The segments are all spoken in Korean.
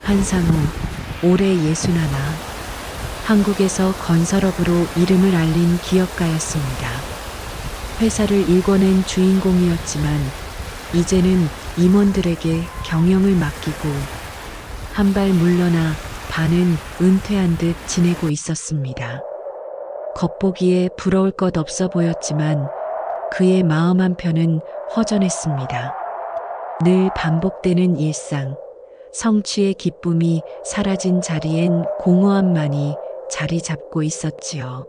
한상우, 올해 61, 한국에서 건설업으로 이름을 알린 기업가였습니다. 회사를 일궈낸 주인공이었지만 이제는 임원들에게 경영을 맡기고 한 발 물러나 반은 은퇴한 듯 지내고 있었습니다. 겉보기에 부러울 것 없어 보였지만 그의 마음 한편은 허전했습니다. 늘 반복되는 일상, 성취의 기쁨이 사라진 자리엔 공허함만이 자리 잡고 있었지요.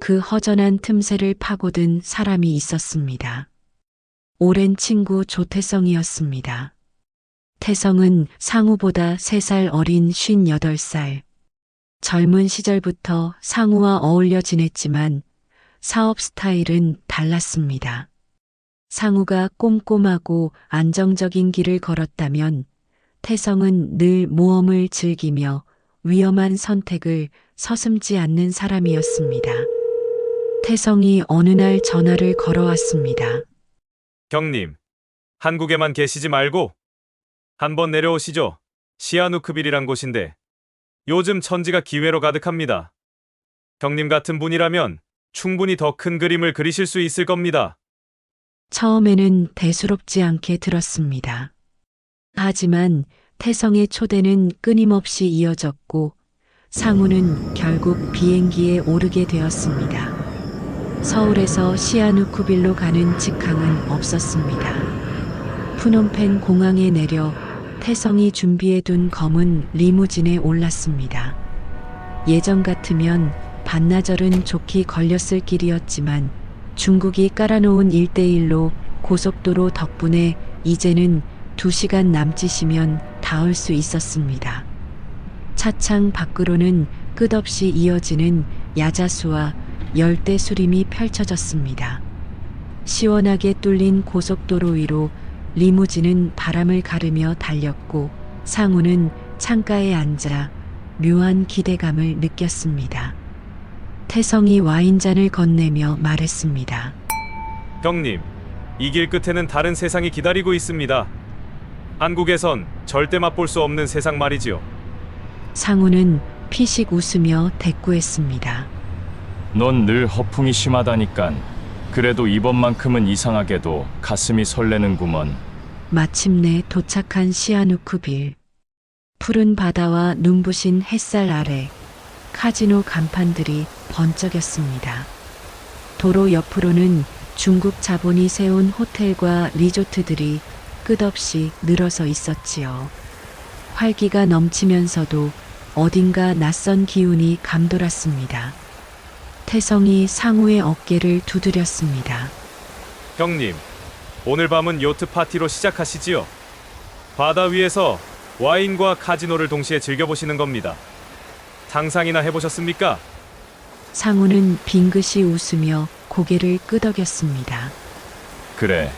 그 허전한 틈새를 파고든 사람이 있었습니다. 오랜 친구 조태성이었습니다. 태성은 상우보다 3살 어린 58살. 젊은 시절부터 상우와 어울려 지냈지만 사업 스타일은 달랐습니다. 상우가 꼼꼼하고 안정적인 길을 걸었다면 태성은 늘 모험을 즐기며 위험한 선택을 서슴지 않는 사람이었습니다. 태성이 어느 날 전화를 걸어왔습니다. 형님, 한국에만 계시지 말고 한번 내려오시죠. 시아누크빌이란 곳인데 요즘 천지가 기회로 가득합니다. 형님 같은 분이라면 충분히 더 큰 그림을 그리실 수 있을 겁니다. 처음에는 대수롭지 않게 들었습니다. 하지만 태성의 초대는 끊임없이 이어졌고 상우는 결국 비행기에 오르게 되었습니다. 서울에서 시아누쿠빌로 가는 직항은 없었습니다. 푸놈펜 공항에 내려 태성이 준비해둔 검은 리무진에 올랐습니다. 예전 같으면 반나절은 좋게 걸렸을 길이었지만 중국이 깔아놓은 1대1로 고속도로 덕분에 이제는 2시간 남짓이면 닿을 수 있었습니다. 차창 밖으로는 끝없이 이어지는 야자수와 열대 수림이 펼쳐졌습니다. 시원하게 뚫린 고속도로 위로 리무진은 바람을 가르며 달렸고 상우는 창가에 앉아 묘한 기대감을 느꼈습니다. 태성이 와인잔을 건네며 말했습니다. 형님, 이 길 끝에는 다른 세상이 기다리고 있습니다. 한국에선 절대 맛볼 수 없는 세상 말이지요. 상우는 피식 웃으며 대꾸했습니다. 넌 늘 허풍이 심하다니깐. 그래도 이번만큼은 이상하게도 가슴이 설레는구먼. 마침내 도착한 시아누쿠빌. 푸른 바다와 눈부신 햇살 아래 카지노 간판들이 번쩍였습니다. 도로 옆으로는 중국 자본이 세운 호텔과 리조트들이 끝없이 늘어서 있었지요. 활기가 넘치면서도 어딘가 낯선 기운이 감돌았습니다. 태성이 상우의 어깨를 두드렸습니다. 형님, 오늘 밤은 요트 파티로 시작하시지요. 바다 위에서 와인과 카지노를 동시에 즐겨보시는 겁니다. 상상이나 해보셨습니까? 상우는 빙긋이 웃으며 고개를 끄덕였습니다. 그래,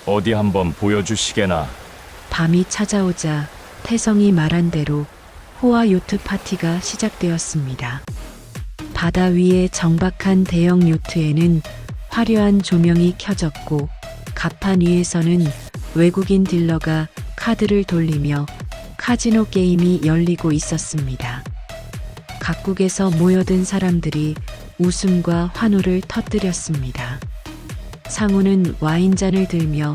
어디 한번 보여주시게나. 밤이 찾아오자 태성이 말한 대로 호화 요트 파티가 시작되었습니다. 바다 위의 정박한 대형 요트에는 화려한 조명이 켜졌고 갑판 위에서는 외국인 딜러가 카드를 돌리며 카지노 게임이 열리고 있었습니다. 각국에서 모여든 사람들이 웃음과 환호를 터뜨렸습니다. 상우는 와인잔을 들며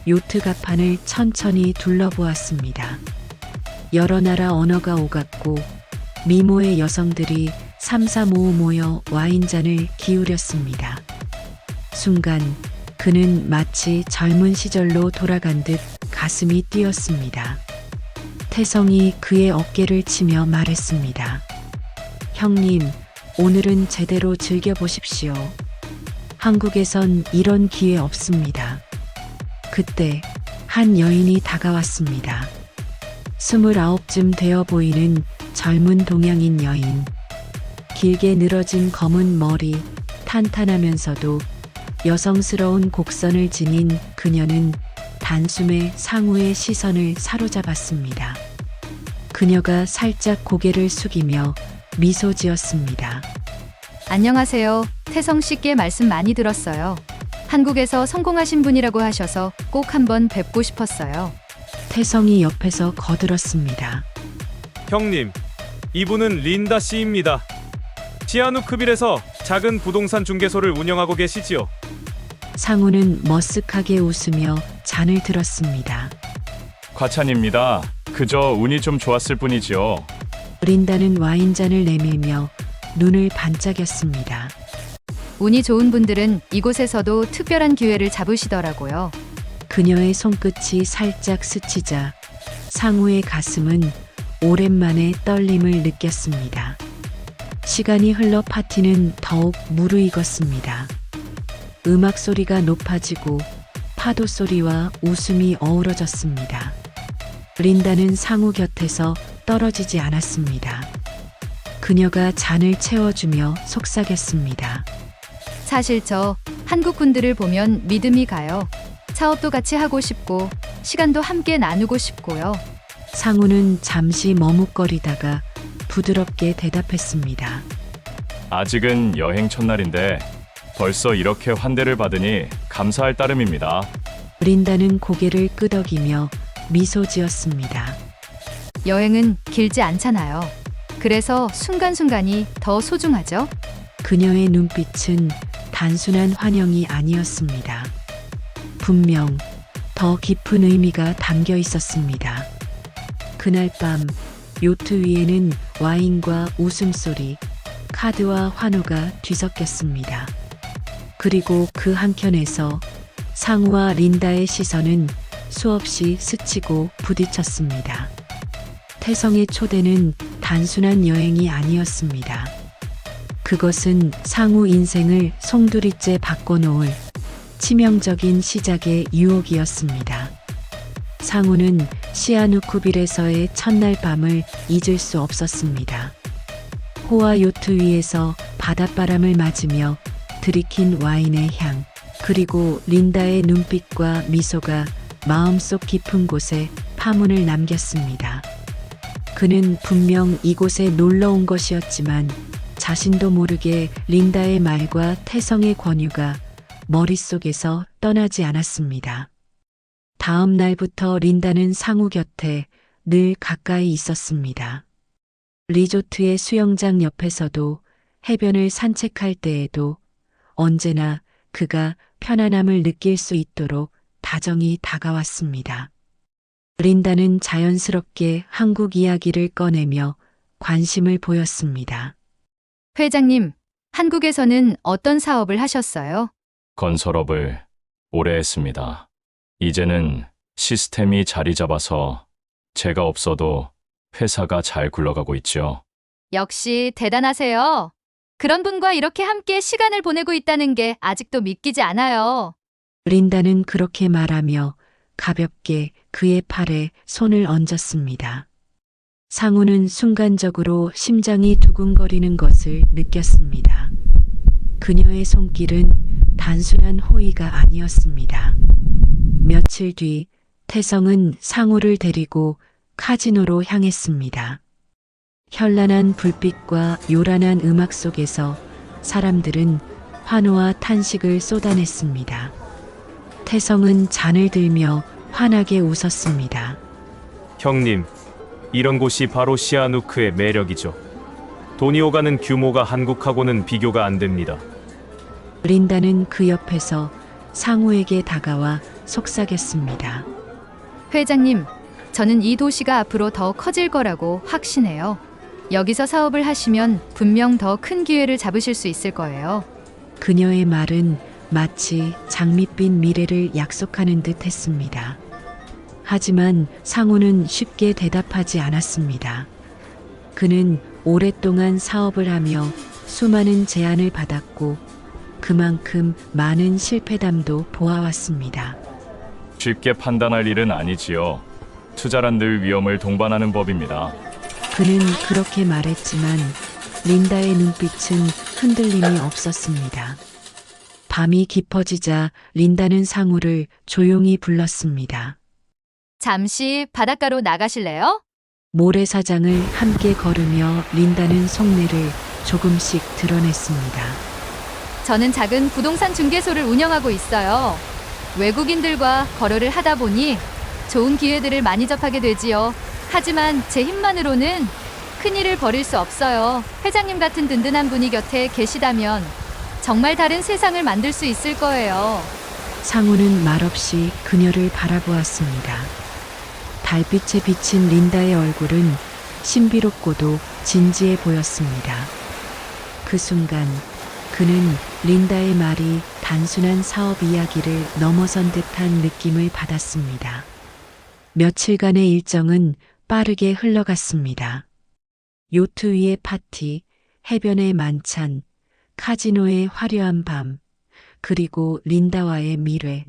요트 갑판을 천천히 둘러보았습니다. 여러 나라 언어가 오갔고 미모의 여성들이 삼삼오오 모여 와인잔을 기울였습니다. 순간 그는 마치 젊은 시절로 돌아간 듯 가슴이 뛰었습니다. 태성이 그의 어깨를 치며 말했습니다. 형님, 오늘은 제대로 즐겨보십시오. 한국에선 이런 기회 없습니다. 그때 한 여인이 다가왔습니다. 29쯤 되어 보이는 젊은 동양인 여인. 길게 늘어진 검은 머리, 탄탄하면서도 여성스러운 곡선을 지닌 그녀는 단숨에 상우의 시선을 사로잡았습니다. 그녀가 살짝 고개를 숙이며 미소 지었습니다. 안녕하세요. 태성 씨께 말씀 많이 들었어요. 한국에서 성공하신 분이라고 하셔서 꼭 한번 뵙고 싶었어요. 태성이 옆에서 거들었습니다. 형님, 이분은 린다 씨입니다. 시아누크빌에서 작은 부동산 중개소를 운영하고 계시지요. 상우는 머쓱하게 웃으며 잔을 들었습니다. 과찬입니다. 그저 운이 좀 좋았을 뿐이지요. 린다는 와인잔을 내밀며 눈을 반짝였습니다. 운이 좋은 분들은 이곳에서도 특별한 기회를 잡으시더라고요. 그녀의 손끝이 살짝 스치자 상우의 가슴은 오랜만에 떨림을 느꼈습니다. 시간이 흘러 파티는 더욱 무르익었습니다. 음악 소리가 높아지고 파도 소리와 웃음이 어우러졌습니다. 린다는 상우 곁에서 떨어지지 않았습니다. 그녀가 잔을 채워주며 속삭였습니다. 사실 저 한국 분들을 보면 믿음이 가요. 사업도 같이 하고 싶고 시간도 함께 나누고 싶고요. 상우는 잠시 머뭇거리다가 부드럽게 대답했습니다. 아직은 여행 첫날인데 벌써 이렇게 환대를 받으니 감사할 따름입니다. 린다는 고개를 끄덕이며 미소 지었습니다. 여행은 길지 않잖아요. 그래서 순간순간이 더 소중하죠. 그녀의 눈빛은 단순한 환영이 아니었습니다. 분명 더 깊은 의미가 담겨 있었습니다. 그날 밤 요트 위에는 와인과 웃음소리, 카드와 환호가 뒤섞였습니다. 그리고 그 한켠에서 상우와 린다의 시선은 수없이 스치고 부딪혔습니다. 태성의 초대는 단순한 여행이 아니었습니다. 그것은 상우 인생을 송두리째 바꿔놓을 치명적인 시작의 유혹이었습니다. 상우는 시아누쿠빌에서의 첫날 밤을 잊을 수 없었습니다. 호화 요트 위에서 바닷바람을 맞으며 들이킨 와인의 향, 그리고 린다의 눈빛과 미소가 마음속 깊은 곳에 파문을 남겼습니다. 그는 분명 이곳에 놀러 온 것이었지만 자신도 모르게 린다의 말과 태성의 권유가 머릿속에서 떠나지 않았습니다. 다음 날부터 린다는 상우 곁에 늘 가까이 있었습니다. 리조트의 수영장 옆에서도 해변을 산책할 때에도 언제나 그가 편안함을 느낄 수 있도록 다정히 다가왔습니다. 린다는 자연스럽게 한국 이야기를 꺼내며 관심을 보였습니다. 회장님, 한국에서는 어떤 사업을 하셨어요? 건설업을 오래 했습니다. 이제는 시스템이 자리 잡아서 제가 없어도 회사가 잘 굴러가고 있죠. 역시 대단하세요. 그런 분과 이렇게 함께 시간을 보내고 있다는 게 아직도 믿기지 않아요. 린다는 그렇게 말하며 가볍게 그의 팔에 손을 얹었습니다. 상우는 순간적으로 심장이 두근거리는 것을 느꼈습니다. 그녀의 손길은 단순한 호의가 아니었습니다. 며칠 뒤 태성은 상우를 데리고 카지노로 향했습니다. 현란한 불빛과 요란한 음악 속에서 사람들은 환호와 탄식을 쏟아냈습니다. 태성은 잔을 들며 환하게 웃었습니다. 형님, 이런 곳이 바로 시아누크의 매력이죠. 돈이 오가는 규모가 한국하고는 비교가 안 됩니다. 린다는 그 옆에서 상우에게 다가와 속삭였습니다. 회장님, 저는 이 도시가 앞으로 더 커질 거라고 확신해요. 여기서 사업을 하시면 분명 더 큰 기회를 잡으실 수 있을 거예요. 그녀의 말은 마치 장밋빛 미래를 약속하는 듯 했습니다. 하지만 상우는 쉽게 대답하지 않았습니다. 그는 오랫동안 사업을 하며 수많은 제안을 받았고 그만큼 많은 실패담도 보아왔습니다. 쉽게 판단할 일은 아니지요. 투자란 늘 위험을 동반하는 법입니다. 그는 그렇게 말했지만 린다의 눈빛은 흔들림이 없었습니다. 밤이 깊어지자 린다는 상우를 조용히 불렀습니다. 잠시 바닷가로 나가실래요? 모래사장을 함께 걸으며 린다는 속내를 조금씩 드러냈습니다. 저는 작은 부동산 중개소를 운영하고 있어요. 외국인들과 거래를 하다 보니 좋은 기회들을 많이 접하게 되지요. 하지만 제 힘만으로는 큰일을 벌일 수 없어요. 회장님 같은 든든한 분이 곁에 계시다면 정말 다른 세상을 만들 수 있을 거예요. 상우는 말없이 그녀를 바라보았습니다. 달빛에 비친 린다의 얼굴은 신비롭고도 진지해 보였습니다. 그 순간 그는 린다의 말이 단순한 사업 이야기를 넘어선 듯한 느낌을 받았습니다. 며칠간의 일정은 빠르게 흘러갔습니다. 요트 위의 파티, 해변의 만찬, 카지노의 화려한 밤, 그리고 린다와의 미래.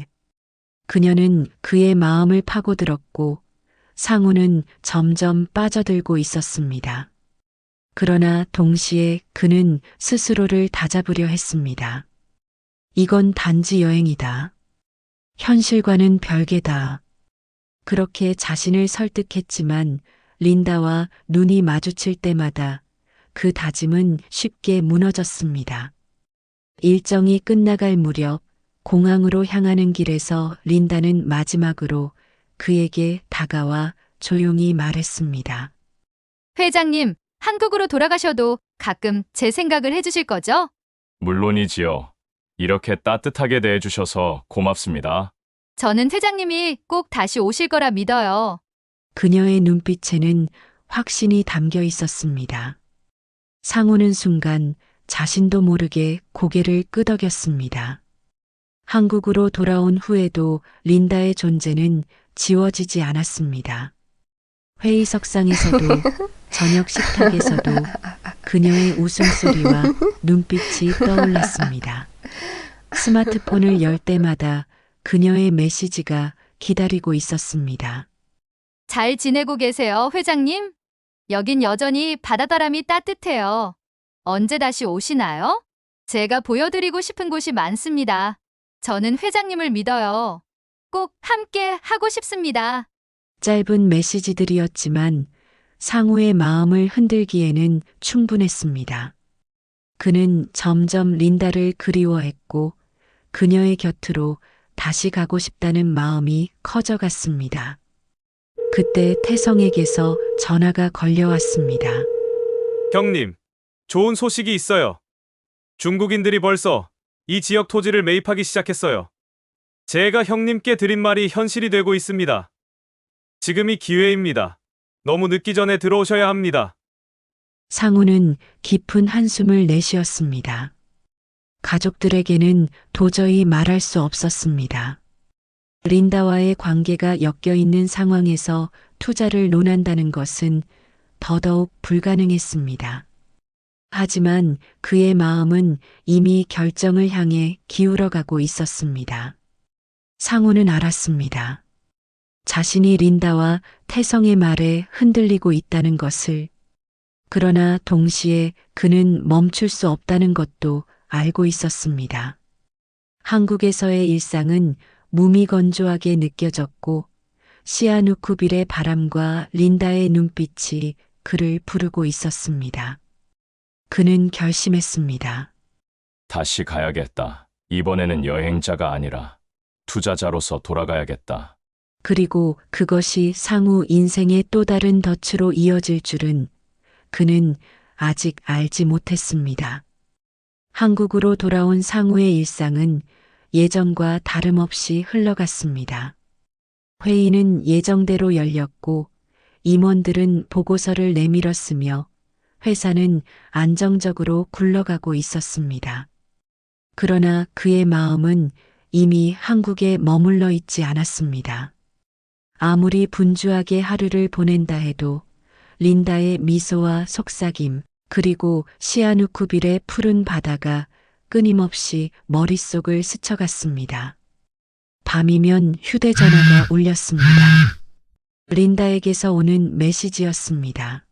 그녀는 그의 마음을 파고들었고 상우는 점점 빠져들고 있었습니다. 그러나 동시에 그는 스스로를 다잡으려 했습니다. 이건 단지 여행이다. 현실과는 별개다. 그렇게 자신을 설득했지만 린다와 눈이 마주칠 때마다 그 다짐은 쉽게 무너졌습니다. 일정이 끝나갈 무렵 공항으로 향하는 길에서 린다는 마지막으로 그에게 다가와 조용히 말했습니다. 회장님, 한국으로 돌아가셔도 가끔 제 생각을 해주실 거죠? 물론이지요. 이렇게 따뜻하게 대해주셔서 고맙습니다. 저는 회장님이 꼭 다시 오실 거라 믿어요. 그녀의 눈빛에는 확신이 담겨 있었습니다. 상우는 순간 자신도 모르게 고개를 끄덕였습니다. 한국으로 돌아온 후에도 린다의 존재는 지워지지 않았습니다. 회의석상에서도 저녁 식탁에서도 그녀의 웃음소리와 눈빛이 떠올랐습니다. 스마트폰을 열 때마다 그녀의 메시지가 기다리고 있었습니다. 잘 지내고 계세요, 회장님? 여긴 여전히 바다바람이 따뜻해요. 언제 다시 오시나요? 제가 보여드리고 싶은 곳이 많습니다. 저는 회장님을 믿어요. 꼭 함께 하고 싶습니다. 짧은 메시지들이었지만 상우의 마음을 흔들기에는 충분했습니다. 그는 점점 린다를 그리워했고 그녀의 곁으로 다시 가고 싶다는 마음이 커져갔습니다. 그때 태성에게서 전화가 걸려왔습니다. 형님, 좋은 소식이 있어요. 중국인들이 벌써 이 지역 토지를 매입하기 시작했어요. 제가 형님께 드린 말이 현실이 되고 있습니다. 지금이 기회입니다. 너무 늦기 전에 들어오셔야 합니다. 상우는 깊은 한숨을 내쉬었습니다. 가족들에게는 도저히 말할 수 없었습니다. 린다와의 관계가 엮여 있는 상황에서 투자를 논한다는 것은 더더욱 불가능했습니다. 하지만 그의 마음은 이미 결정을 향해 기울어가고 있었습니다. 상우는 알았습니다. 자신이 린다와 태성의 말에 흔들리고 있다는 것을. 그러나 동시에 그는 멈출 수 없다는 것도 알고 있었습니다. 한국에서의 일상은 무미건조하게 느껴졌고 시아누쿠빌의 바람과 린다의 눈빛이 그를 부르고 있었습니다. 그는 결심했습니다. 다시 가야겠다. 이번에는 여행자가 아니라 투자자로서 돌아가야겠다. 그리고 그것이 상우 인생의 또 다른 덫으로 이어질 줄은 그는 아직 알지 못했습니다. 한국으로 돌아온 상우의 일상은 예전과 다름없이 흘러갔습니다. 회의는 예정대로 열렸고 임원들은 보고서를 내밀었으며 회사는 안정적으로 굴러가고 있었습니다. 그러나 그의 마음은 이미 한국에 머물러 있지 않았습니다. 아무리 분주하게 하루를 보낸다 해도 린다의 미소와 속삭임, 그리고 시아누쿠빌의 푸른 바다가 끊임없이 머릿속을 스쳐갔습니다. 밤이면 휴대전화가 울렸습니다. 린다에게서 오는 메시지였습니다.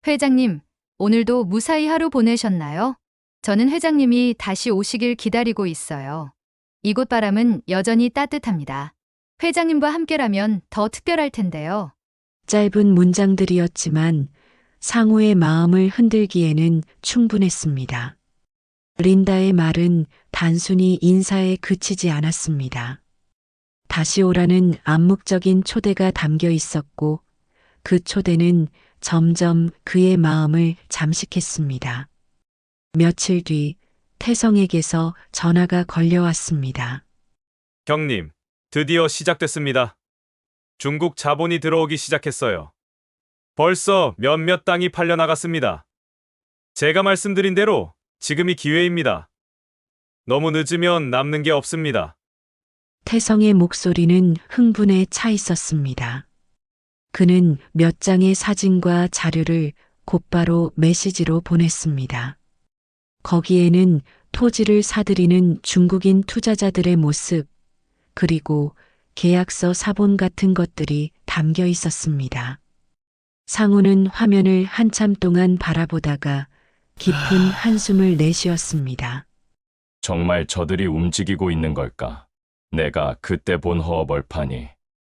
회장님, 오늘도 무사히 하루 보내셨나요? 저는 회장님이 다시 오시길 기다리고 있어요. 이곳 바람은 여전히 따뜻합니다. 회장님과 함께라면 더 특별할 텐데요. 짧은 문장들이었지만 상우의 마음을 흔들기에는 충분했습니다. 린다의 말은 단순히 인사에 그치지 않았습니다. 다시 오라는 암묵적인 초대가 담겨 있었고 그 초대는 점점 그의 마음을 잠식했습니다. 며칠 뒤 태성에게서 전화가 걸려왔습니다. 형님, 드디어 시작됐습니다. 중국 자본이 들어오기 시작했어요. 벌써 몇몇 땅이 팔려나갔습니다. 제가 말씀드린 대로 지금이 기회입니다. 너무 늦으면 남는 게 없습니다. 태성의 목소리는 흥분에 차 있었습니다. 그는 몇 장의 사진과 자료를 곧바로 메시지로 보냈습니다. 거기에는 토지를 사들이는 중국인 투자자들의 모습, 그리고 계약서 사본 같은 것들이 담겨 있었습니다. 상우는 화면을 한참 동안 바라보다가 깊은 한숨을 내쉬었습니다. 정말 저들이 움직이고 있는 걸까? 내가 그때 본 허허벌판이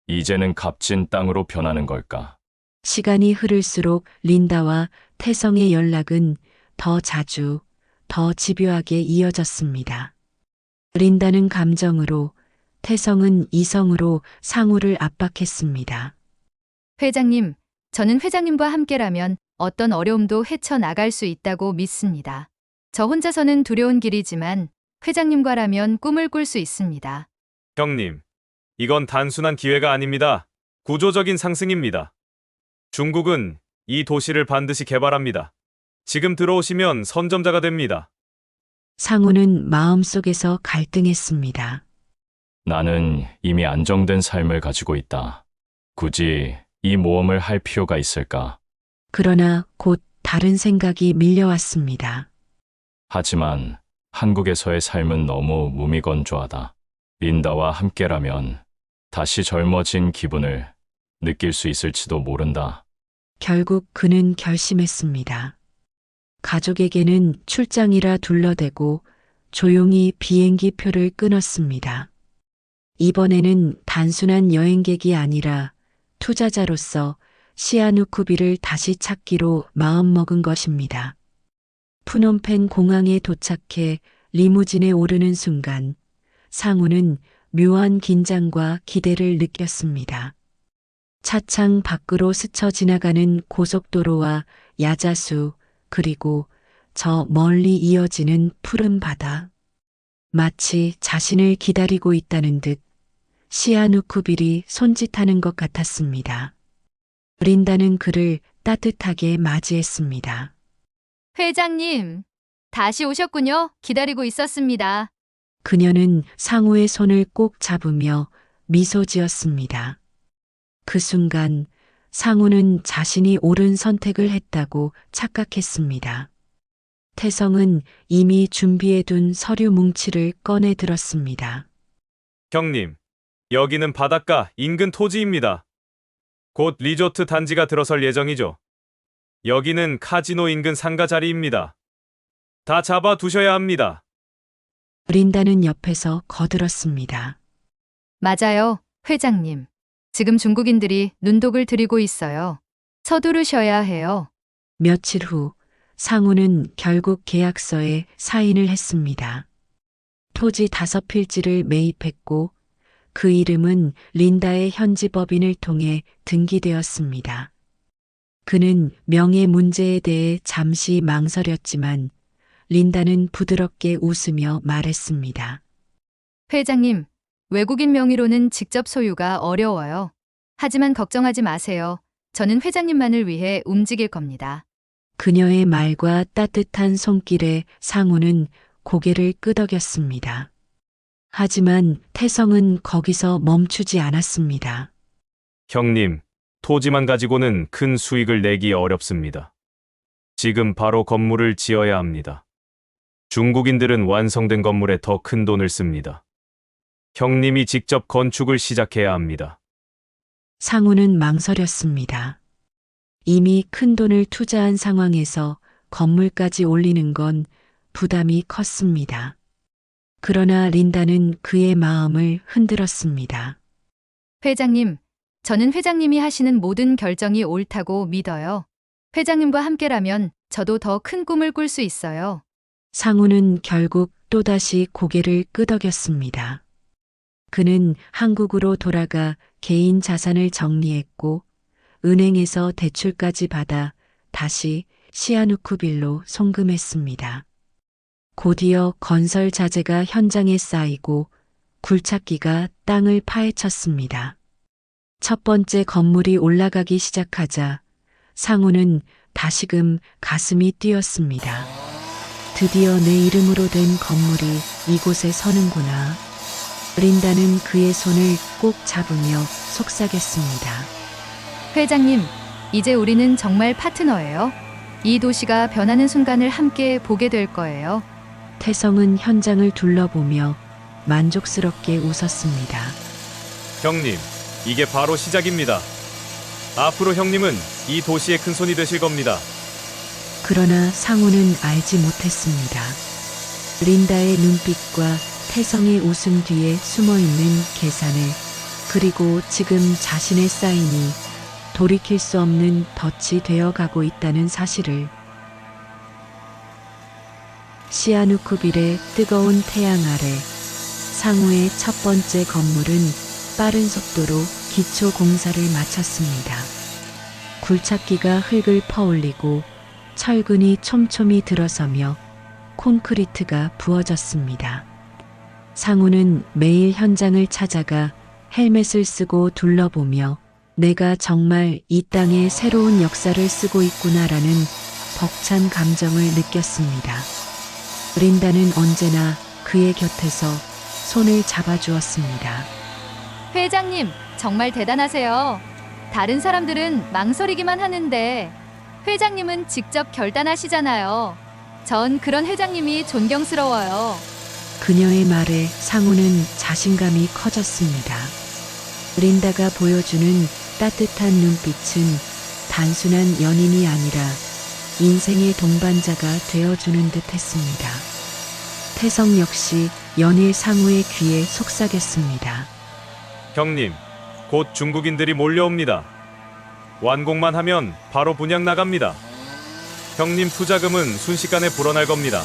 이제는 값진 땅으로 변하는 걸까? 시간이 흐를수록 린다와 태성의 연락은 더 자주, 더 집요하게 이어졌습니다. 린다는 감정으로, 태성은 이성으로 상우를 압박했습니다. 회장님, 저는 회장님과 함께라면 어떤 어려움도 헤쳐나갈 수 있다고 믿습니다. 저 혼자서는 두려운 길이지만 회장님과라면 꿈을 꿀 수 있습니다. 형님, 이건 단순한 기회가 아닙니다. 구조적인 상승입니다. 중국은 이 도시를 반드시 개발합니다. 지금 들어오시면 선점자가 됩니다. 상우는 마음속에서 갈등했습니다. 나는 이미 안정된 삶을 가지고 있다. 굳이 이 모험을 할 필요가 있을까? 그러나 곧 다른 생각이 밀려왔습니다. 하지만 한국에서의 삶은 너무 무미건조하다. 린다와 함께라면 다시 젊어진 기분을 느낄 수 있을지도 모른다. 결국 그는 결심했습니다. 가족에게는 출장이라 둘러대고 조용히 비행기 표를 끊었습니다. 이번에는 단순한 여행객이 아니라 투자자로서 시아누쿠비를 다시 찾기로 마음먹은 것입니다. 푸놈펜 공항에 도착해 리무진에 오르는 순간 상우는 묘한 긴장과 기대를 느꼈습니다. 차창 밖으로 스쳐 지나가는 고속도로와 야자수, 그리고 저 멀리 이어지는 푸른 바다. 마치 자신을 기다리고 있다는 듯 시아누쿠빌이 손짓하는 것 같았습니다. 린다는 그를 따뜻하게 맞이했습니다. 회장님, 다시 오셨군요. 기다리고 있었습니다. 그녀는 상우의 손을 꼭 잡으며 미소 지었습니다. 그 순간 상우는 자신이 옳은 선택을 했다고 착각했습니다. 태성은 이미 준비해둔 서류 뭉치를 꺼내 들었습니다. 형님, 여기는 바닷가 인근 토지입니다. 곧 리조트 단지가 들어설 예정이죠. 여기는 카지노 인근 상가 자리입니다. 다 잡아 두셔야 합니다. 린다는 옆에서 거들었습니다. 맞아요, 회장님. 지금 중국인들이 눈독을 들이고 있어요. 서두르셔야 해요. 며칠 후 상우는 결국 계약서에 사인을 했습니다. 토지 5필지를 매입했고 그 이름은 린다의 현지 법인을 통해 등기되었습니다. 그는 명예 문제에 대해 잠시 망설였지만 린다는 부드럽게 웃으며 말했습니다. 회장님, 외국인 명의로는 직접 소유가 어려워요. 하지만 걱정하지 마세요. 저는 회장님만을 위해 움직일 겁니다. 그녀의 말과 따뜻한 손길에 상우는 고개를 끄덕였습니다. 하지만 태성은 거기서 멈추지 않았습니다. 형님, 토지만 가지고는 큰 수익을 내기 어렵습니다. 지금 바로 건물을 지어야 합니다. 중국인들은 완성된 건물에 더 큰 돈을 씁니다. 형님이 직접 건축을 시작해야 합니다. 상우는 망설였습니다. 이미 큰 돈을 투자한 상황에서 건물까지 올리는 건 부담이 컸습니다. 그러나 린다는 그의 마음을 흔들었습니다. 회장님, 저는 회장님이 하시는 모든 결정이 옳다고 믿어요. 회장님과 함께라면 저도 더 큰 꿈을 꿀 수 있어요. 상우는 결국 또다시 고개를 끄덕였습니다. 그는 한국으로 돌아가 개인 자산을 정리했고 은행에서 대출까지 받아 다시 시아누쿠빌로 송금했습니다. 곧이어 건설 자재가 현장에 쌓이고 굴착기가 땅을 파헤쳤습니다. 첫 번째 건물이 올라가기 시작하자 상우는 다시금 가슴이 뛰었습니다. 드디어 내 이름으로 된 건물이 이곳에 서는구나. 린다는 그의 손을 꼭 잡으며 속삭였습니다. 회장님, 이제 우리는 정말 파트너예요. 이 도시가 변하는 순간을 함께 보게 될 거예요. 태성은 현장을 둘러보며 만족스럽게 웃었습니다. 형님, 이게 바로 시작입니다. 앞으로 형님은 이 도시의 큰손이 되실 겁니다. 그러나 상우는 알지 못했습니다. 린다의 눈빛과 태성의 웃음 뒤에 숨어있는 계산을, 그리고 지금 자신의 사인이 돌이킬 수 없는 덫이 되어가고 있다는 사실을. 시아누쿠빌의 뜨거운 태양 아래 상우의 첫 번째 건물은 빠른 속도로 기초 공사를 마쳤습니다. 굴착기가 흙을 퍼올리고 철근이 촘촘히 들어서며 콘크리트가 부어졌습니다. 상우는 매일 현장을 찾아가 헬멧을 쓰고 둘러보며 내가 정말 이 땅에 새로운 역사를 쓰고 있구나라는 벅찬 감정을 느꼈습니다. 린다는 언제나 그의 곁에서 손을 잡아주었습니다. 회장님, 정말 대단하세요. 다른 사람들은 망설이기만 하는데 회장님은 직접 결단하시잖아요. 전 그런 회장님이 존경스러워요. 그녀의 말에 상우는 자신감이 커졌습니다. 린다가 보여주는 따뜻한 눈빛은 단순한 연인이 아니라 인생의 동반자가 되어주는 듯 했습니다. 태성 역시 연일 상우의 귀에 속삭였습니다. 형님, 곧 중국인들이 몰려옵니다. 완공만 하면 바로 분양 나갑니다. 형님 투자금은 순식간에 불어날 겁니다.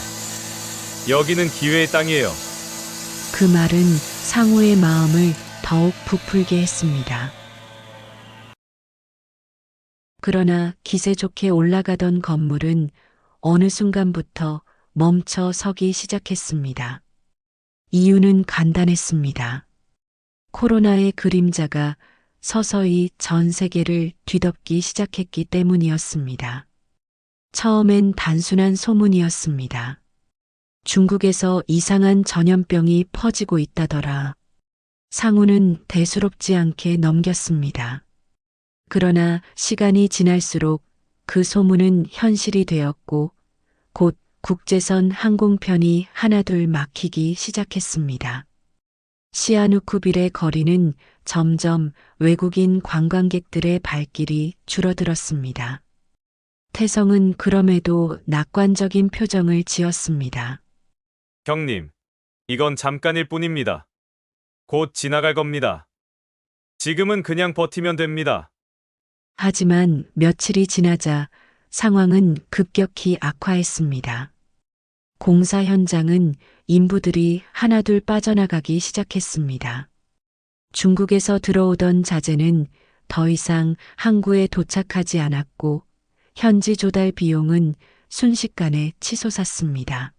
여기는 기회의 땅이에요. 그 말은 상우의 마음을 더욱 부풀게 했습니다. 그러나 기세 좋게 올라가던 건물은 어느 순간부터 멈춰 서기 시작했습니다. 이유는 간단했습니다. 코로나의 그림자가 서서히 전 세계를 뒤덮기 시작했기 때문이었습니다. 처음엔 단순한 소문이었습니다. 중국에서 이상한 전염병이 퍼지고 있다더라. 상우는 대수롭지 않게 넘겼습니다. 그러나 시간이 지날수록 그 소문은 현실이 되었고 곧 국제선 항공편이 하나둘 막히기 시작했습니다. 시아누쿠빌의 거리는 점점 외국인 관광객들의 발길이 줄어들었습니다. 태성은 그럼에도 낙관적인 표정을 지었습니다. 형님, 이건 잠깐일 뿐입니다. 곧 지나갈 겁니다. 지금은 그냥 버티면 됩니다. 하지만 며칠이 지나자 상황은 급격히 악화했습니다. 공사 현장은 인부들이 하나둘 빠져나가기 시작했습니다. 중국에서 들어오던 자재는 더 이상 항구에 도착하지 않았고 현지 조달 비용은 순식간에 치솟았습니다.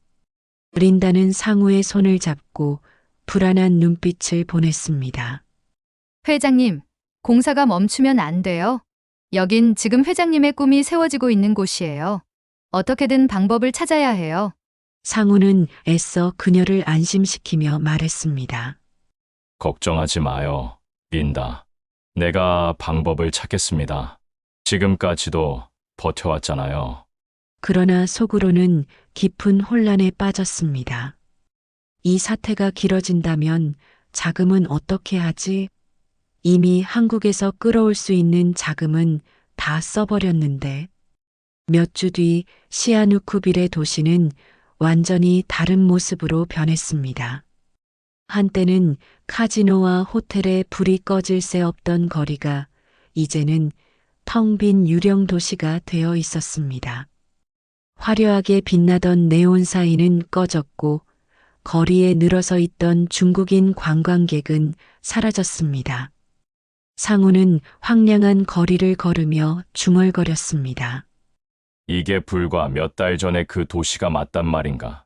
린다는 상우의 손을 잡고 불안한 눈빛을 보냈습니다. 회장님, 공사가 멈추면 안 돼요. 여긴 지금 회장님의 꿈이 세워지고 있는 곳이에요. 어떻게든 방법을 찾아야 해요. 상우는 애써 그녀를 안심시키며 말했습니다. 걱정하지 마요, 린다. 내가 방법을 찾겠습니다. 지금까지도 버텨왔잖아요. 그러나 속으로는 깊은 혼란에 빠졌습니다. 이 사태가 길어진다면 자금은 어떻게 하지? 이미 한국에서 끌어올 수 있는 자금은 다 써버렸는데. 몇 주 뒤 시아누쿠빌의 도시는 완전히 다른 모습으로 변했습니다. 한때는 카지노와 호텔에 불이 꺼질 새 없던 거리가 이제는 텅 빈 유령 도시가 되어 있었습니다. 화려하게 빛나던 네온 사인은 꺼졌고 거리에 늘어서 있던 중국인 관광객은 사라졌습니다. 상우는 황량한 거리를 걸으며 중얼거렸습니다. 이게 불과 몇 달 전에 그 도시가 맞단 말인가?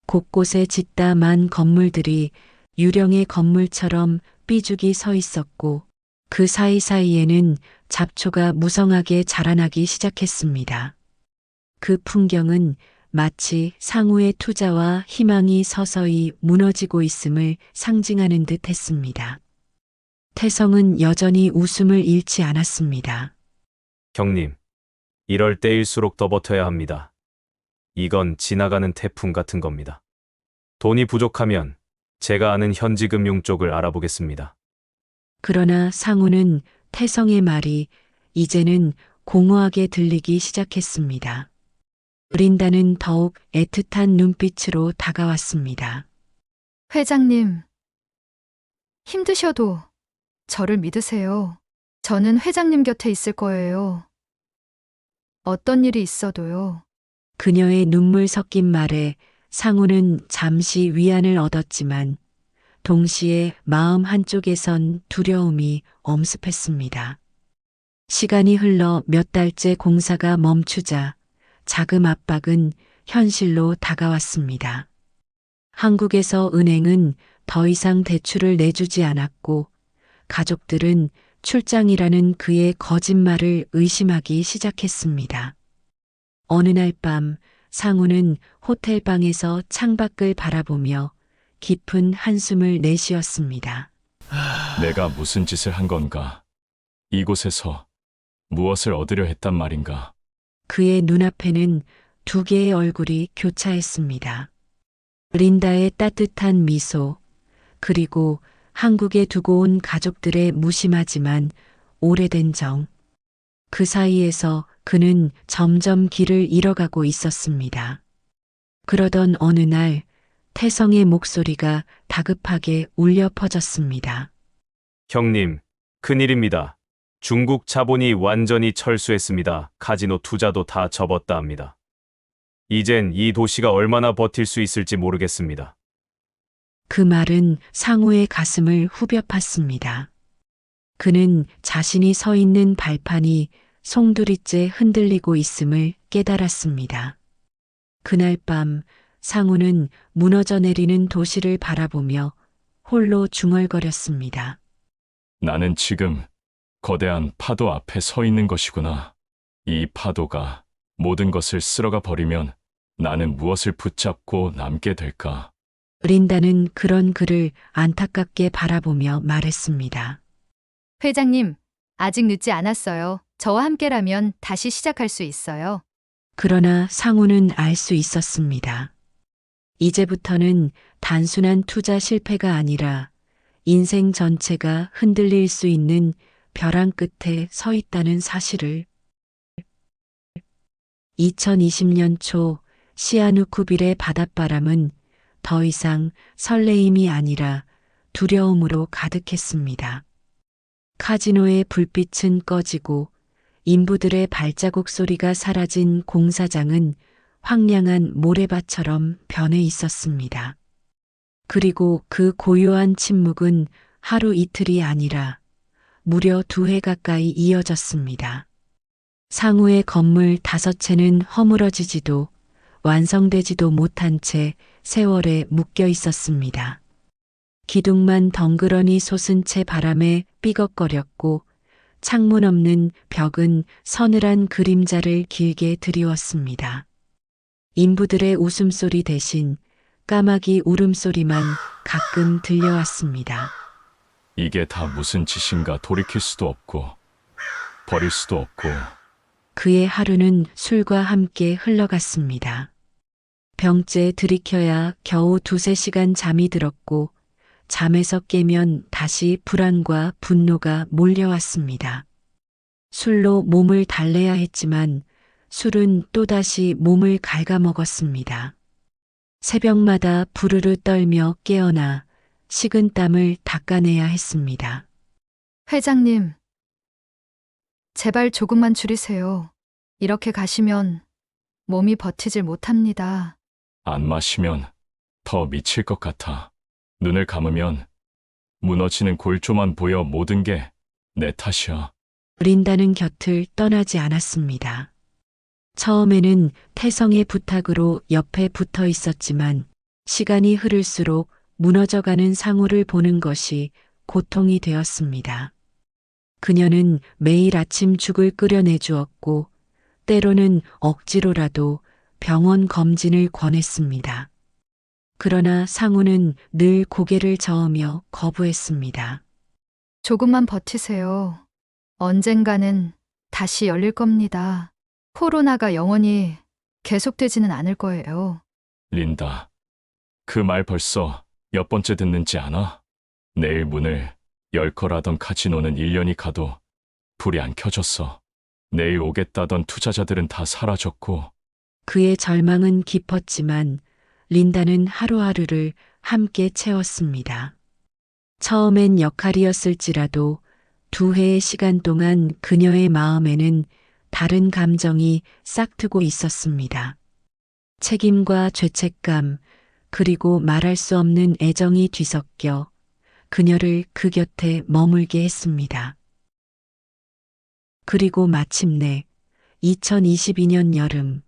곳곳에 짓다만 건물들이 유령의 건물처럼 삐죽이 서 있었고 그 사이사이에는 잡초가 무성하게 자라나기 시작했습니다. 그 풍경은 마치 상우의 투자와 희망이 서서히 무너지고 있음을 상징하는 듯 했습니다. 태성은 여전히 웃음을 잃지 않았습니다. 형님, 이럴 때일수록 더 버텨야 합니다. 이건 지나가는 태풍 같은 겁니다. 돈이 부족하면 제가 아는 현지금융 쪽을 알아보겠습니다. 그러나 상우는 태성의 말이 이제는 공허하게 들리기 시작했습니다. 린다는 더욱 애틋한 눈빛으로 다가왔습니다. 회장님, 힘드셔도 저를 믿으세요. 저는 회장님 곁에 있을 거예요. 어떤 일이 있어도요. 그녀의 눈물 섞인 말에 상우는 잠시 위안을 얻었지만 동시에 마음 한쪽에선 두려움이 엄습했습니다. 시간이 흘러 몇 달째 공사가 멈추자 자금 압박은 현실로 다가왔습니다. 한국에서 은행은 더 이상 대출을 내주지 않았고 가족들은 출장이라는 그의 거짓말을 의심하기 시작했습니다. 어느 날 밤 상우는 호텔방에서 창밖을 바라보며 깊은 한숨을 내쉬었습니다. 내가 무슨 짓을 한 건가? 이곳에서 무엇을 얻으려 했단 말인가? 그의 눈앞에는 두 개의 얼굴이 교차했습니다. 린다의 따뜻한 미소, 그리고 한국에 두고 온 가족들의 무심하지만 오래된 정. 그 사이에서 그는 점점 길을 잃어가고 있었습니다. 그러던 어느 날 태성의 목소리가 다급하게 울려 퍼졌습니다. 형님, 큰일입니다. 중국 자본이 완전히 철수했습니다. 카지노 투자도 다 접었다 합니다. 이젠 이 도시가 얼마나 버틸 수 있을지 모르겠습니다. 그 말은 상우의 가슴을 후벼 팠습니다. 그는 자신이 서 있는 발판이 송두리째 흔들리고 있음을 깨달았습니다. 그날 밤 상우는 무너져 내리는 도시를 바라보며 홀로 중얼거렸습니다. 나는 지금 거대한 파도 앞에 서 있는 것이구나. 이 파도가 모든 것을 쓸어가 버리면 나는 무엇을 붙잡고 남게 될까? 린다는 그런 그를 안타깝게 바라보며 말했습니다. 회장님, 아직 늦지 않았어요. 저와 함께라면 다시 시작할 수 있어요. 그러나 상우는 알 수 있었습니다. 이제부터는 단순한 투자 실패가 아니라 인생 전체가 흔들릴 수 있는 벼랑 끝에 서 있다는 사실을. 2020년 초 시아누쿠빌의 바닷바람은 더 이상 설레임이 아니라 두려움으로 가득했습니다. 카지노의 불빛은 꺼지고 인부들의 발자국 소리가 사라진 공사장은 황량한 모래밭처럼 변해 있었습니다. 그리고 그 고요한 침묵은 하루 이틀이 아니라 무려 2해 가까이 이어졌습니다. 상우의 건물 5채는 허물어지지도 완성되지도 못한 채 세월에 묶여 있었습니다. 기둥만 덩그러니 솟은 채 바람에 삐걱거렸고 창문 없는 벽은 서늘한 그림자를 길게 드리웠습니다. 인부들의 웃음소리 대신 까마귀 울음소리만 가끔 들려왔습니다. 이게 다 무슨 짓인가 돌이킬 수도 없고 버릴 수도 없고. 그의 하루는 술과 함께 흘러갔습니다. 병째 들이켜야 겨우 2-3시간 잠이 들었고 잠에서 깨면 다시 불안과 분노가 몰려왔습니다. 술로 몸을 달래야 했지만 술은 또다시 몸을 갉아먹었습니다. 새벽마다 부르르 떨며 깨어나 식은 땀을 닦아내야 했습니다. 회장님, 제발 조금만 줄이세요. 이렇게 가시면 몸이 버티질 못합니다. 안 마시면 더 미칠 것 같아. 눈을 감으면 무너지는 골조만 보여 모든 게 내 탓이야. 린다는 곁을 떠나지 않았습니다. 처음에는 태성의 부탁으로 옆에 붙어 있었지만 시간이 흐를수록 무너져가는 상우를 보는 것이 고통이 되었습니다. 그녀는 매일 아침 죽을 끓여내 주었고 때로는 억지로라도 병원 검진을 권했습니다. 그러나 상우는 늘 고개를 저으며 거부했습니다. 조금만 버티세요. 언젠가는 다시 열릴 겁니다. 코로나가 영원히 계속되지는 않을 거예요. 린다. 그 말 벌써 몇 번째 듣는지 아나? 내일 문을 열 거라던 카지노는 1년이 가도 불이 안 켜졌어. 내일 오겠다던 투자자들은 다 사라졌고 그의 절망은 깊었지만 린다는 하루하루를 함께 채웠습니다. 처음엔 역할이었을지라도 2해의 시간 동안 그녀의 마음에는 다른 감정이 싹트고 있었습니다. 책임과 죄책감, 그리고 말할 수 없는 애정이 뒤섞여 그녀를 그 곁에 머물게 했습니다. 그리고 마침내 2022년 여름,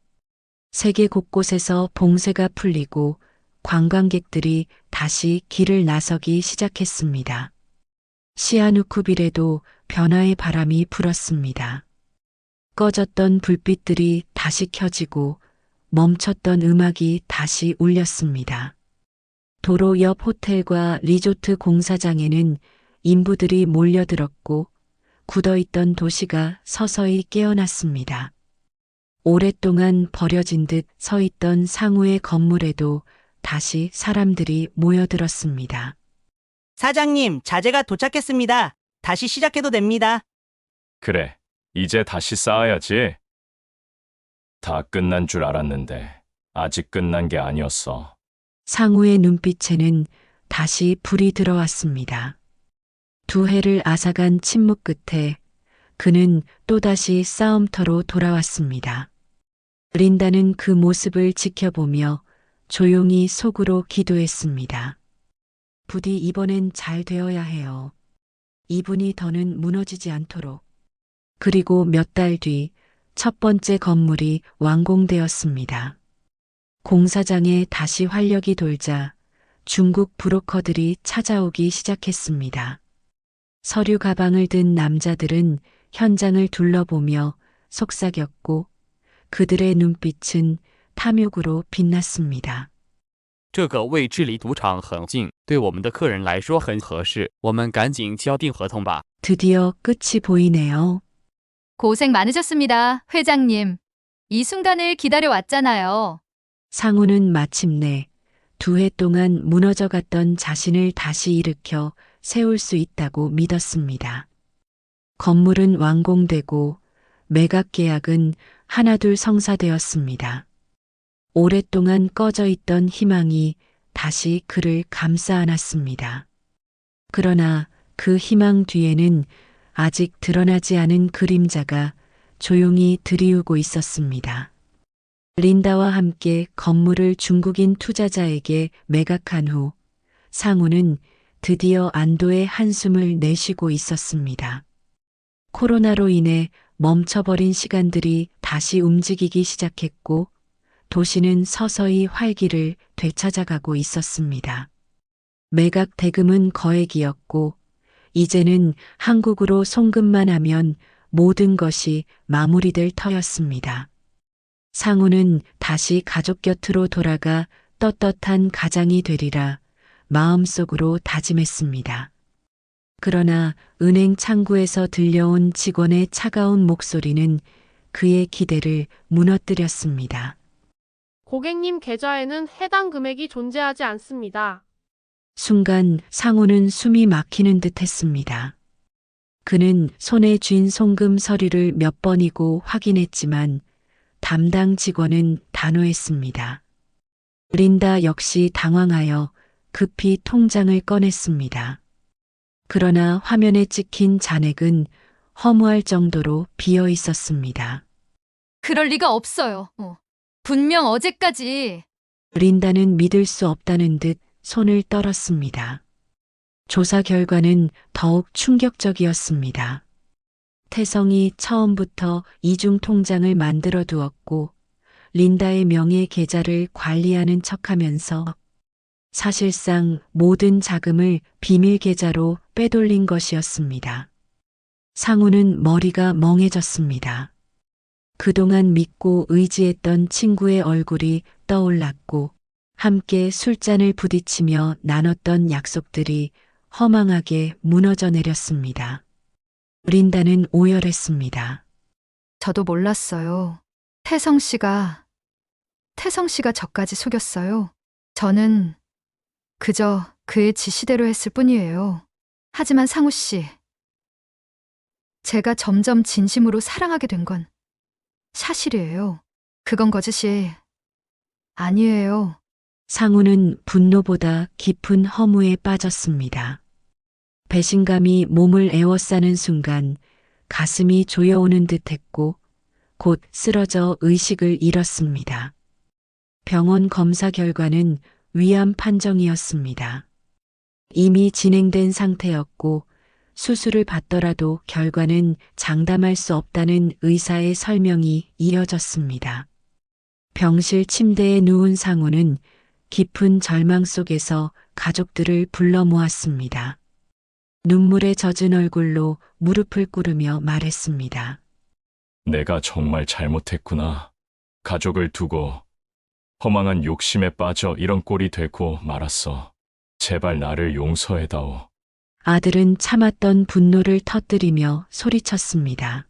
세계 곳곳에서 봉쇄가 풀리고 관광객들이 다시 길을 나서기 시작했습니다. 시아누쿠빌에도 변화의 바람이 불었습니다. 꺼졌던 불빛들이 다시 켜지고 멈췄던 음악이 다시 울렸습니다. 도로 옆 호텔과 리조트 공사장에는 인부들이 몰려들었고 굳어있던 도시가 서서히 깨어났습니다. 오랫동안 버려진 듯 서 있던 상우의 건물에도 다시 사람들이 모여들었습니다. 사장님, 자재가 도착했습니다. 다시 시작해도 됩니다. 그래, 이제 다시 쌓아야지. 다 끝난 줄 알았는데 아직 끝난 게 아니었어. 상우의 눈빛에는 다시 불이 들어왔습니다. 2해를 앗아간 침묵 끝에 그는 또다시 싸움터로 돌아왔습니다. 린다는 그 모습을 지켜보며 조용히 속으로 기도했습니다. 부디 이번엔 잘 되어야 해요. 이분이 더는 무너지지 않도록. 그리고 몇 달 뒤 첫 번째 건물이 완공되었습니다. 공사장에 다시 활력이 돌자 중국 브로커들이 찾아오기 시작했습니다. 서류 가방을 든 남자들은 현장을 둘러보며 속삭였고 그들의 눈빛은 탐욕으로 빛났습니다. 这个位置离赌场很近，对我们的客人来说很合适。我们赶紧敲定合同吧。 드디어 끝이 보이네요. 고생 많으셨습니다, 회장님. 이 순간을 기다려왔잖아요. 상우는 마침내 2해 동안 무너져갔던 자신을 다시 일으켜 세울 수 있다고 믿었습니다. 건물은 완공되고 매각 계약은 하나둘 성사되었습니다. 오랫동안 꺼져 있던 희망이 다시 그를 감싸 안았습니다. 그러나 그 희망 뒤에는 아직 드러나지 않은 그림자가 조용히 들이우고 있었습니다. 린다와 함께 건물을 중국인 투자자에게 매각한 후 상우는 드디어 안도의 한숨을 내쉬고 있었습니다. 코로나로 인해 멈춰버린 시간들이 다시 움직이기 시작했고 도시는 서서히 활기를 되찾아가고 있었습니다. 매각 대금은 거액이었고 이제는 한국으로 송금만 하면 모든 것이 마무리될 터였습니다. 상우는 다시 가족 곁으로 돌아가 떳떳한 가장이 되리라 마음속으로 다짐했습니다. 그러나 은행 창구에서 들려온 직원의 차가운 목소리는 그의 기대를 무너뜨렸습니다. 고객님 계좌에는 해당 금액이 존재하지 않습니다. 순간 상우는 숨이 막히는 듯 했습니다. 그는 손에 쥔 송금 서류를 몇 번이고 확인했지만 담당 직원은 단호했습니다. 린다 역시 당황하여 급히 통장을 꺼냈습니다. 그러나 화면에 찍힌 잔액은 허무할 정도로 비어 있었습니다. 그럴 리가 없어요. 분명 어제까지. 린다는 믿을 수 없다는 듯 손을 떨었습니다. 조사 결과는 더욱 충격적이었습니다. 태성이 처음부터 이중 통장을 만들어 두었고 린다의 명의 계좌를 관리하는 척하면서 사실상 모든 자금을 비밀 계좌로 빼돌린 것이었습니다. 상우는 머리가 멍해졌습니다. 그동안 믿고 의지했던 친구의 얼굴이 떠올랐고 함께 술잔을 부딪히며 나눴던 약속들이 허망하게 무너져 내렸습니다. 린다는 오열했습니다. 저도 몰랐어요. 태성 씨가 저까지 속였어요. 저는 그저 그의 지시대로 했을 뿐이에요. 하지만 상우 씨, 제가 점점 진심으로 사랑하게 된 건 사실이에요. 그건 거짓이 아니에요. 상우는 분노보다 깊은 허무에 빠졌습니다. 배신감이 몸을 에워싸는 순간 가슴이 조여오는 듯했고 곧 쓰러져 의식을 잃었습니다. 병원 검사 결과는 위암 판정이었습니다. 이미 진행된 상태였고 수술을 받더라도 결과는 장담할 수 없다는 의사의 설명이 이어졌습니다. 병실 침대에 누운 상우는 깊은 절망 속에서 가족들을 불러 모았습니다. 눈물에 젖은 얼굴로 무릎을 꿇으며 말했습니다. 내가 정말 잘못했구나. 가족을 두고 허망한 욕심에 빠져 이런 꼴이 되고 말았어. 제발 나를 용서해다오. 아들은 참았던 분노를 터뜨리며 소리쳤습니다.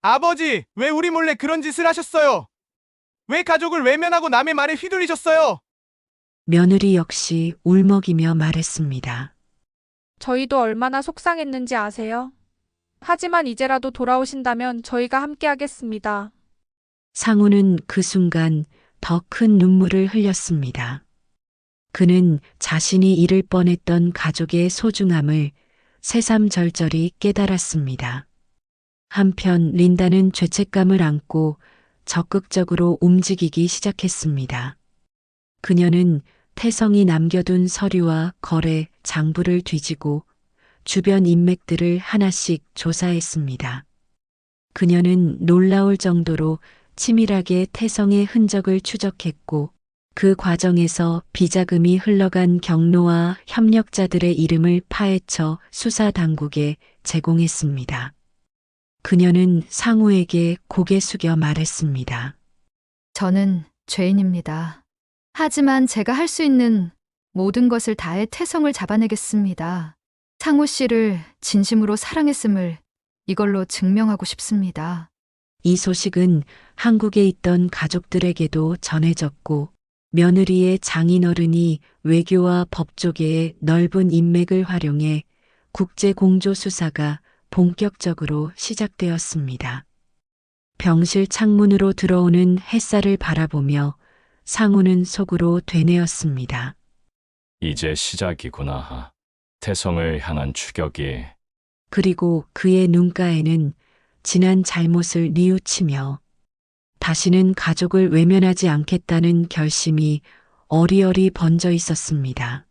아버지, 왜 우리 몰래 그런 짓을 하셨어요? 왜 가족을 외면하고 남의 말에 휘둘리셨어요? 며느리 역시 울먹이며 말했습니다. 저희도 얼마나 속상했는지 아세요? 하지만 이제라도 돌아오신다면 저희가 함께하겠습니다. 상우는 그 순간 더 큰 눈물을 흘렸습니다. 그는 자신이 잃을 뻔했던 가족의 소중함을 새삼절절히 깨달았습니다. 한편 린다는 죄책감을 안고 적극적으로 움직이기 시작했습니다. 그녀는 태성이 남겨둔 서류와 거래, 장부를 뒤지고 주변 인맥들을 하나씩 조사했습니다. 그녀는 놀라울 정도로 치밀하게 태성의 흔적을 추적했고 그 과정에서 비자금이 흘러간 경로와 협력자들의 이름을 파헤쳐 수사 당국에 제공했습니다. 그녀는 상우에게 고개 숙여 말했습니다. 저는 죄인입니다. 하지만 제가 할 수 있는 모든 것을 다해 태성을 잡아내겠습니다. 상우 씨를 진심으로 사랑했음을 이걸로 증명하고 싶습니다. 이 소식은 한국에 있던 가족들에게도 전해졌고 며느리의 장인어른이 외교와 법조계의 넓은 인맥을 활용해 국제 공조 수사가 본격적으로 시작되었습니다. 병실 창문으로 들어오는 햇살을 바라보며 상우는 속으로 되뇌었습니다. 이제 시작이구나. 태성을 향한 추격이. 그리고 그의 눈가에는 지난 잘못을 뉘우치며 다시는 가족을 외면하지 않겠다는 결심이 어리어리 번져 있었습니다.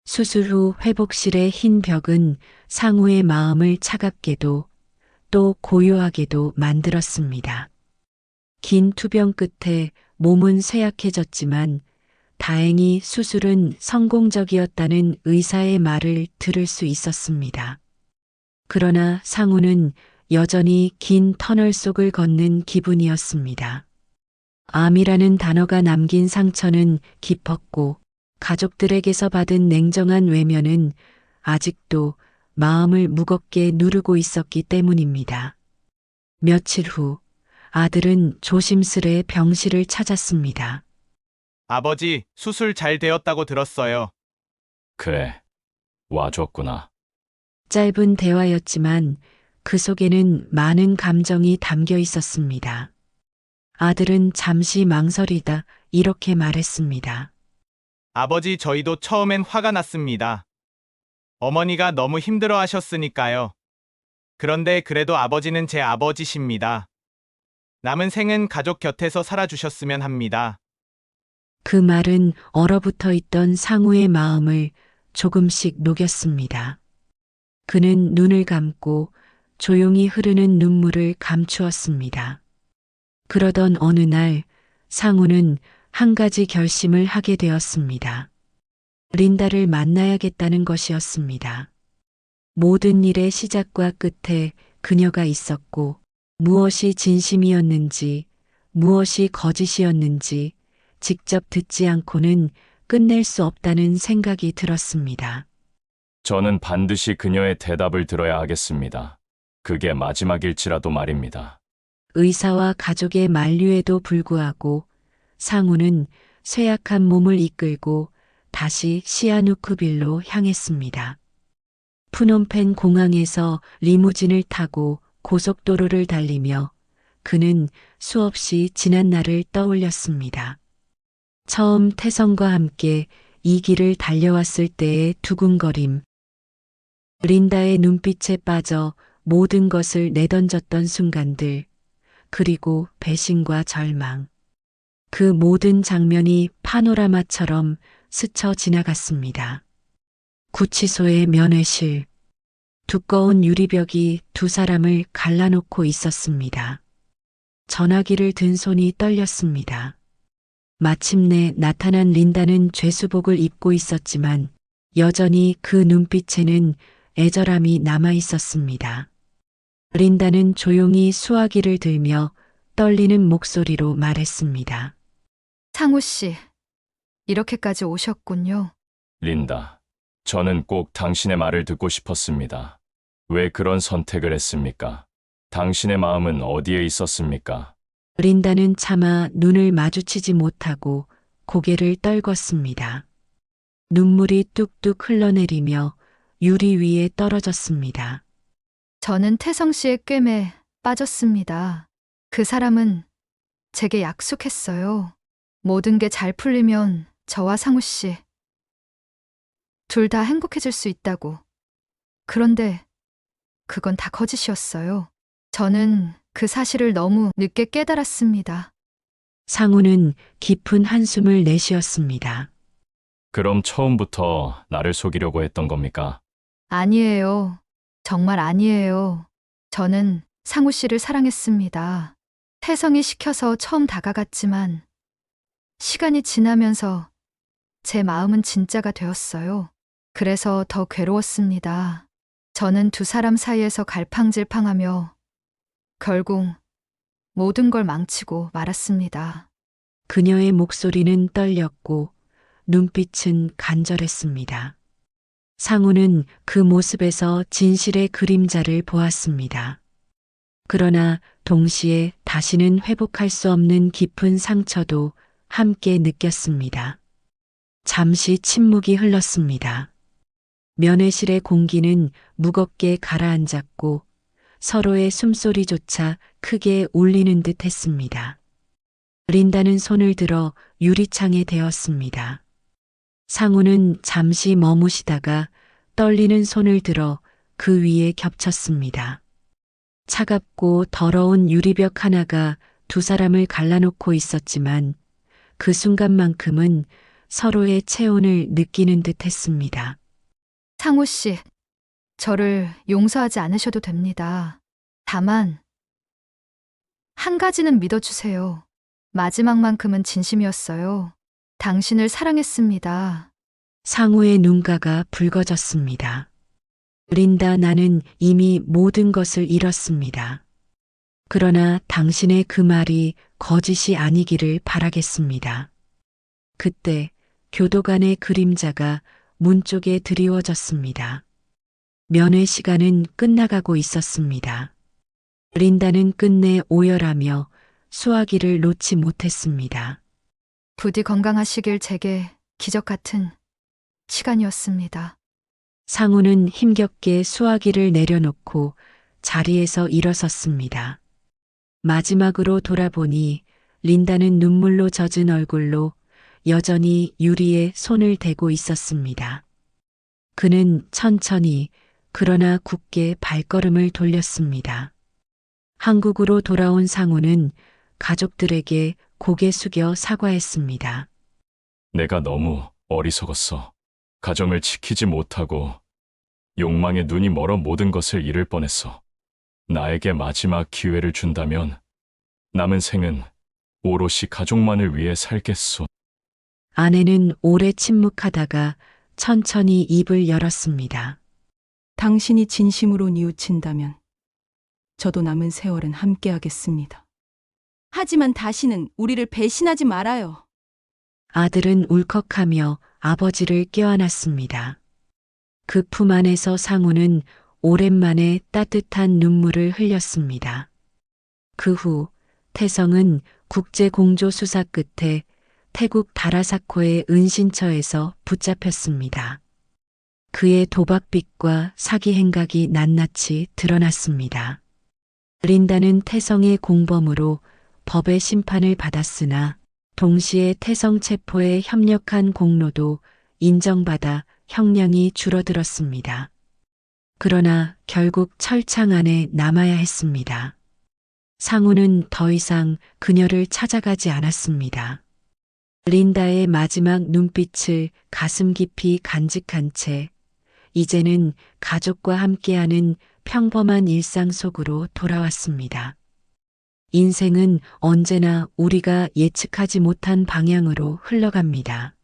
수술 후 회복실의 흰 벽은 상우의 마음을 차갑게도 또 고요하게도 만들었습니다. 긴 투병 끝에 몸은 쇠약해졌지만 다행히 수술은 성공적이었다는 의사의 말을 들을 수 있었습니다. 그러나 상우는 여전히 긴 터널 속을 걷는 기분이었습니다. 암이라는 단어가 남긴 상처는 깊었고 가족들에게서 받은 냉정한 외면은 아직도 마음을 무겁게 누르고 있었기 때문입니다. 며칠 후 아들은 조심스레 병실을 찾았습니다. 아버지, 수술 잘 되었다고 들었어요. 그래, 와줬구나. 짧은 대화였지만 그 속에는 많은 감정이 담겨 있었습니다. 아들은 잠시 망설이다 이렇게 말했습니다. 아버지, 저희도 처음엔 화가 났습니다. 어머니가 너무 힘들어 하셨으니까요. 그런데 그래도 아버지는 제 아버지십니다. 남은 생은 가족 곁에서 살아주셨으면 합니다. 그 말은 얼어붙어 있던 상우의 마음을 조금씩 녹였습니다. 그는 눈을 감고 조용히 흐르는 눈물을 감추었습니다. 그러던 어느 날 상우는 한 가지 결심을 하게 되었습니다. 린다를 만나야겠다는 것이었습니다. 모든 일의 시작과 끝에 그녀가 있었고 무엇이 진심이었는지 무엇이 거짓이었는지 직접 듣지 않고는 끝낼 수 없다는 생각이 들었습니다. 저는 반드시 그녀의 대답을 들어야 하겠습니다. 그게 마지막일지라도 말입니다. 의사와 가족의 만류에도 불구하고 상우는 쇠약한 몸을 이끌고 다시 시아누크빌로 향했습니다. 푸놈펜 공항에서 리무진을 타고 고속도로를 달리며 그는 수없이 지난 날을 떠올렸습니다. 처음 태성과 함께 이 길을 달려왔을 때의 두근거림, 린다의 눈빛에 빠져 모든 것을 내던졌던 순간들, 그리고 배신과 절망. 그 모든 장면이 파노라마처럼 스쳐 지나갔습니다. 구치소의 면회실. 두꺼운 유리벽이 두 사람을 갈라놓고 있었습니다. 전화기를 든 손이 떨렸습니다. 마침내 나타난 린다는 죄수복을 입고 있었지만 여전히 그 눈빛에는 애절함이 남아 있었습니다. 린다는 조용히 수화기를 들며 떨리는 목소리로 말했습니다. 상우 씨, 이렇게까지 오셨군요. 린다, 저는 꼭 당신의 말을 듣고 싶었습니다. 왜 그런 선택을 했습니까? 당신의 마음은 어디에 있었습니까? 린다는 차마 눈을 마주치지 못하고 고개를 떨궜습니다. 눈물이 뚝뚝 흘러내리며 유리 위에 떨어졌습니다. 저는 태성 씨의 꿰매 빠졌습니다. 그 사람은 제게 약속했어요. 모든 게 잘 풀리면 저와 상우 씨 둘 다 행복해질 수 있다고. 그런데 그건 다 거짓이었어요. 저는 그 사실을 너무 늦게 깨달았습니다. 상우는 깊은 한숨을 내쉬었습니다. 그럼 처음부터 나를 속이려고 했던 겁니까? 아니에요. 정말 아니에요. 저는 상우 씨를 사랑했습니다. 태성이 시켜서 처음 다가갔지만 시간이 지나면서 제 마음은 진짜가 되었어요. 그래서 더 괴로웠습니다. 저는 두 사람 사이에서 갈팡질팡하며 결국 모든 걸 망치고 말았습니다. 그녀의 목소리는 떨렸고 눈빛은 간절했습니다. 상우는 그 모습에서 진실의 그림자를 보았습니다. 그러나 동시에 다시는 회복할 수 없는 깊은 상처도 함께 느꼈습니다. 잠시 침묵이 흘렀습니다. 면회실의 공기는 무겁게 가라앉았고 서로의 숨소리조차 크게 울리는 듯 했습니다. 린다는 손을 들어 유리창에 대었습니다. 상우는 잠시 머무시다가 떨리는 손을 들어 그 위에 겹쳤습니다. 차갑고 더러운 유리벽 하나가 두 사람을 갈라놓고 있었지만 그 순간만큼은 서로의 체온을 느끼는 듯 했습니다. 상우 씨, 저를 용서하지 않으셔도 됩니다. 다만 한 가지는 믿어주세요. 마지막만큼은 진심이었어요. 당신을 사랑했습니다. 상우의 눈가가 붉어졌습니다. 린다, 나는 이미 모든 것을 잃었습니다. 그러나 당신의 그 말이 거짓이 아니기를 바라겠습니다. 그때 교도관의 그림자가 문 쪽에 드리워졌습니다. 면회 시간은 끝나가고 있었습니다. 린다는 끝내 오열하며 수화기를 놓지 못했습니다. 부디 건강하시길. 제게 기적 같은 시간이었습니다. 상우는 힘겹게 수화기를 내려놓고 자리에서 일어섰습니다. 마지막으로 돌아보니 린다는 눈물로 젖은 얼굴로 여전히 유리에 손을 대고 있었습니다. 그는 천천히 그러나 굳게 발걸음을 돌렸습니다. 한국으로 돌아온 상우는 가족들에게 고개 숙여 사과했습니다. 내가 너무 어리석었어. 가정을 지키지 못하고 욕망에 눈이 멀어 모든 것을 잃을 뻔했어. 나에게 마지막 기회를 준다면 남은 생은 오롯이 가족만을 위해 살겠소. 아내는 오래 침묵하다가 천천히 입을 열었습니다. 당신이 진심으로 뉘우친다면 저도 남은 세월은 함께하겠습니다. 하지만 다시는 우리를 배신하지 말아요. 아들은 울컥하며 아버지를 껴안았습니다. 그 품 안에서 상우는 오랜만에 따뜻한 눈물을 흘렸습니다. 그 후 태성은 국제공조 수사 끝에 태국 다라사코의 은신처에서 붙잡혔습니다. 그의 도박빚과 사기 행각이 낱낱이 드러났습니다. 린다는 태성의 공범으로 법의 심판을 받았으나 동시에 태성 체포에 협력한 공로도 인정받아 형량이 줄어들었습니다. 그러나 결국 철창 안에 남아야 했습니다. 상우는 더 이상 그녀를 찾아가지 않았습니다. 린다의 마지막 눈빛을 가슴 깊이 간직한 채 이제는 가족과 함께하는 평범한 일상 속으로 돌아왔습니다. 인생은 언제나 우리가 예측하지 못한 방향으로 흘러갑니다.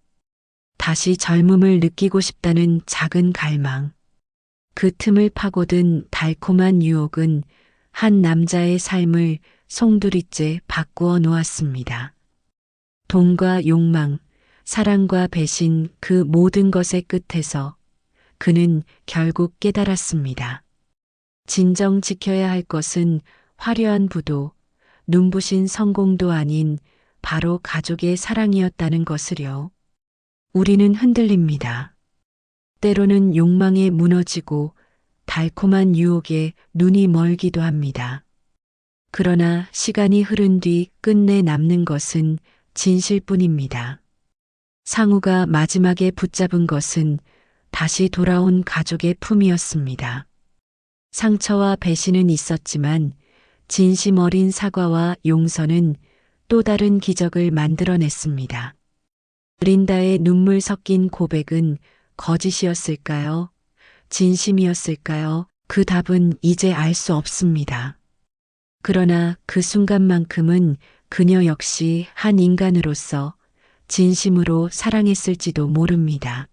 다시 젊음을 느끼고 싶다는 작은 갈망. 그 틈을 파고든 달콤한 유혹은 한 남자의 삶을 송두리째 바꾸어 놓았습니다. 돈과 욕망, 사랑과 배신 그 모든 것의 끝에서 그는 결국 깨달았습니다. 진정 지켜야 할 것은 화려한 부도, 눈부신 성공도 아닌 바로 가족의 사랑이었다는 것을요. 우리는 흔들립니다. 때로는 욕망에 무너지고 달콤한 유혹에 눈이 멀기도 합니다. 그러나 시간이 흐른 뒤 끝내 남는 것은 진실뿐입니다. 상우가 마지막에 붙잡은 것은 다시 돌아온 가족의 품이었습니다. 상처와 배신은 있었지만 진심 어린 사과와 용서는 또 다른 기적을 만들어냈습니다. 린다의 눈물 섞인 고백은 거짓이었을까요? 진심이었을까요? 그 답은 이제 알 수 없습니다. 그러나 그 순간만큼은 그녀 역시 한 인간으로서 진심으로 사랑했을지도 모릅니다.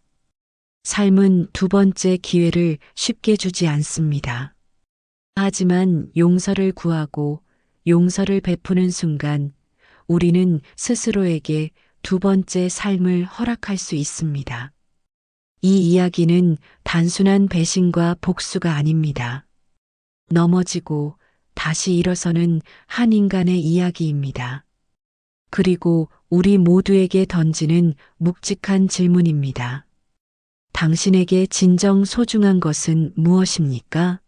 삶은 두 번째 기회를 쉽게 주지 않습니다. 하지만 용서를 구하고 용서를 베푸는 순간 우리는 스스로에게 두 번째 삶을 허락할 수 있습니다. 이 이야기는 단순한 배신과 복수가 아닙니다. 넘어지고 다시 일어서는 한 인간의 이야기입니다. 그리고 우리 모두에게 던지는 묵직한 질문입니다. 당신에게 진정 소중한 것은 무엇입니까?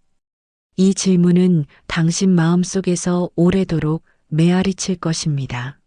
이 질문은 당신 마음속에서 오래도록 메아리칠 것입니다.